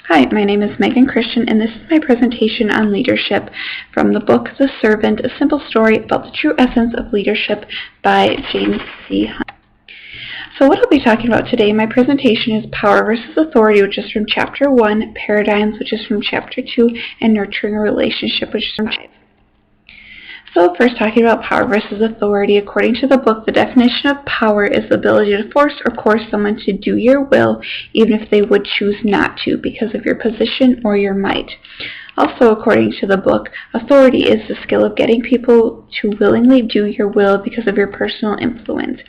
Hi, my name is Megan Christian, and this is my presentation on leadership from the book The Servant, a simple story about the true essence of leadership by James C. Hunt. So what I'll be talking about today, my presentation is Power versus Authority, which is from Chapter 1, Paradigms, which is from Chapter 2, and Nurturing a Relationship, which is from Chapter 5. So first, talking about power versus authority. According to the book, the definition of power is the ability to force or coerce someone to do your will, even if they would choose not to, because of your position or your might. Also, according to the book, authority is the skill of getting people to willingly do your will because of your personal influence.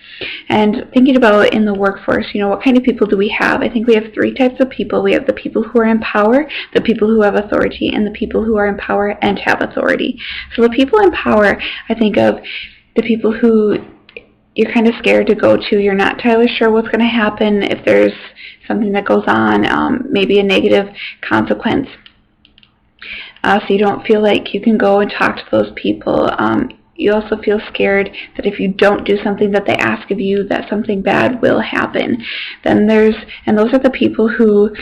And thinking about it in the workforce, what kind of people do we have? I think we have three types of people. We have the people who are in power, the people who have authority, and the people who are in power and have authority. So the people in power, I think of the people who you're kind of scared to go to. You're not entirely sure what's going to happen if there's something that goes on, maybe a negative consequence. So you don't feel like you can go and talk to those people. You also feel scared that if you don't do something that they ask of you, that something bad will happen. And those are the people who,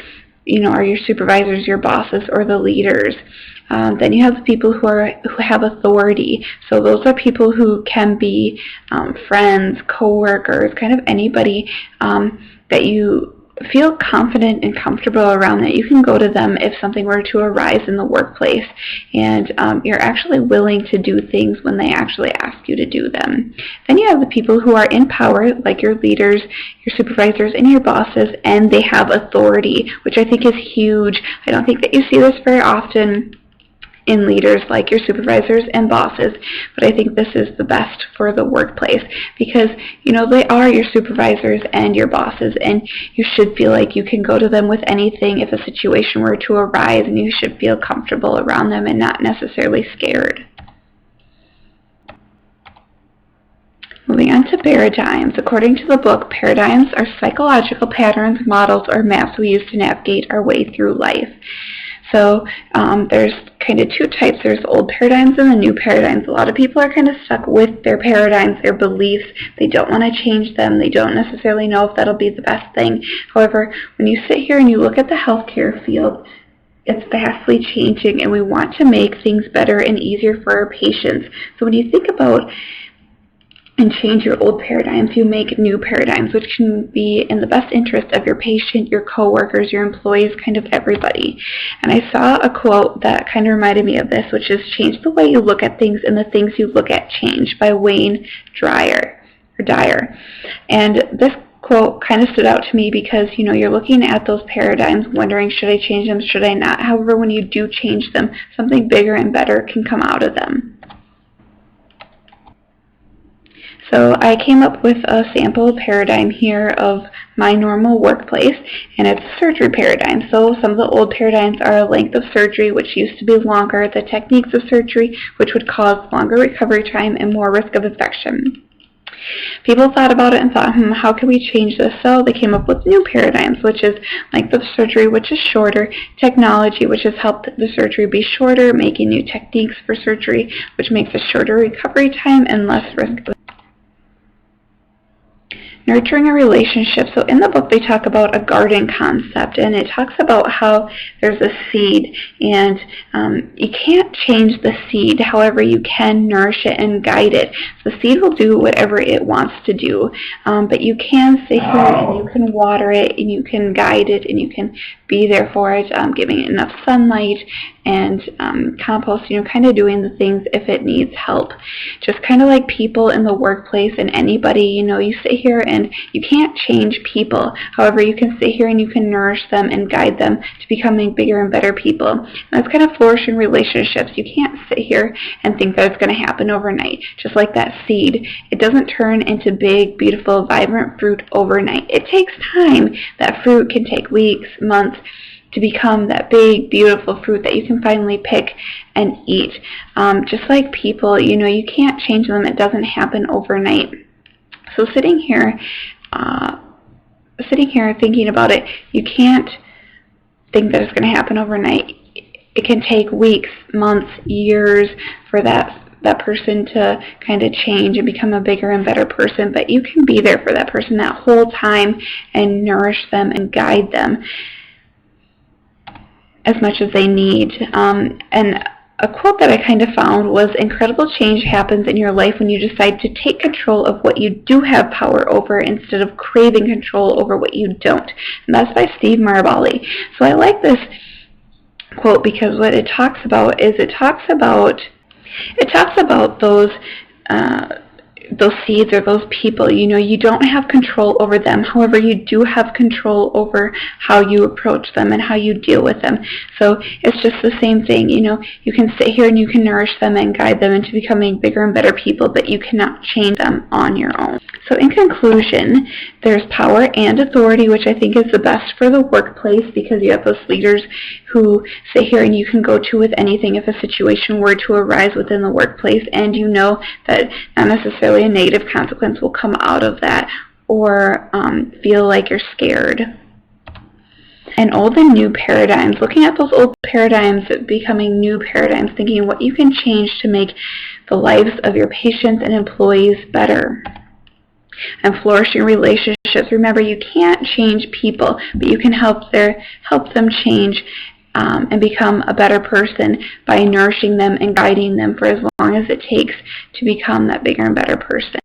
are your supervisors, your bosses, or the leaders. Then you have the people who have authority. So those are people who can be friends, co-workers, kind of anybody that you feel confident and comfortable around, that you can go to them if something were to arise in the workplace, and you're actually willing to do things when they actually ask you to do them. Then you have the people who are in power, like your leaders, your supervisors, and your bosses, and they have authority, which I think is huge. I don't think that you see this very often in leaders like your supervisors and bosses, but I think this is the best for the workplace because, they are your supervisors and your bosses, and you should feel like you can go to them with anything if a situation were to arise, and you should feel comfortable around them and not necessarily scared. Moving on to paradigms. According to the book, paradigms are psychological patterns, models, or maps we use to navigate our way through life. So there's kind of two types. There's old paradigms and the new paradigms. A lot of people are kind of stuck with their paradigms, their beliefs. They don't want to change them. They don't necessarily know if that'll be the best thing. However, when you sit here and you look at the healthcare field, it's vastly changing, and we want to make things better and easier for our patients. So when you think about and change your old paradigms, you make new paradigms, which can be in the best interest of your patient, your coworkers, your employees, kind of everybody. And I saw a quote that kind of reminded me of this, which is "Change the way you look at things, and the things you look at change," by Wayne Dyer. And this quote kind of stood out to me because, you're looking at those paradigms wondering, should I change them, should I not? However, when you do change them, something bigger and better can come out of them. So I came up with a sample paradigm here of my normal workplace, and it's a surgery paradigm. So some of the old paradigms are a length of surgery, which used to be longer, the techniques of surgery, which would cause longer recovery time and more risk of infection. People thought about it and thought, how can we change this? So they came up with new paradigms, which is length of surgery, which is shorter, technology, which has helped the surgery be shorter, making new techniques for surgery, which makes a shorter recovery time and less risk of nurturing a relationship. So in the book they talk about a garden concept, and it talks about how there's a seed, and you can't change the seed. However, you can nourish it and guide it. The seed will do whatever it wants to do, but you can sit here and you can water it, and you can guide it, and you can be there for it, giving it enough sunlight and compost, kind of doing the things if it needs help. Just kind of like people in the workplace and anybody, you sit here and you can't change people. However, you can sit here and you can nourish them and guide them to becoming bigger and better people. And that's kind of flourishing relationships. You can't sit here and think that it's going to happen overnight. Just like that seed, it doesn't turn into big, beautiful, vibrant fruit overnight. It takes time. That fruit can take weeks, months, to become that big, beautiful fruit that you can finally pick and eat. Just like people, you can't change them. It doesn't happen overnight. So sitting here thinking about it, you can't think that it's going to happen overnight. It can take weeks, months, years for that person to kind of change and become a bigger and better person, but you can be there for that person that whole time and nourish them and guide them. as much as they need. And a quote that I kind of found was, incredible change happens in your life when you decide to take control of what you do have power over instead of craving control over what you don't. And that's by Steve Maraboli. So I like this quote because what it talks about is it talks about those seeds or those people. You don't have control over them. However, you do have control over how you approach them and how you deal with them. So it's just the same thing. You can sit here and you can nourish them and guide them into becoming bigger and better people, but you cannot change them on your own. So in conclusion, there's power and authority, which I think is the best for the workplace, because you have those leaders who sit here and you can go to with anything if a situation were to arise within the workplace, and you know that not necessarily a negative consequence will come out of that, or feel like you're scared. And old and new paradigms, looking at those old paradigms becoming new paradigms, thinking what you can change to make the lives of your patients and employees better. And flourishing relationships. Remember, you can't change people, but you can help them change and become a better person by nourishing them and guiding them for as long as it takes to become that bigger and better person.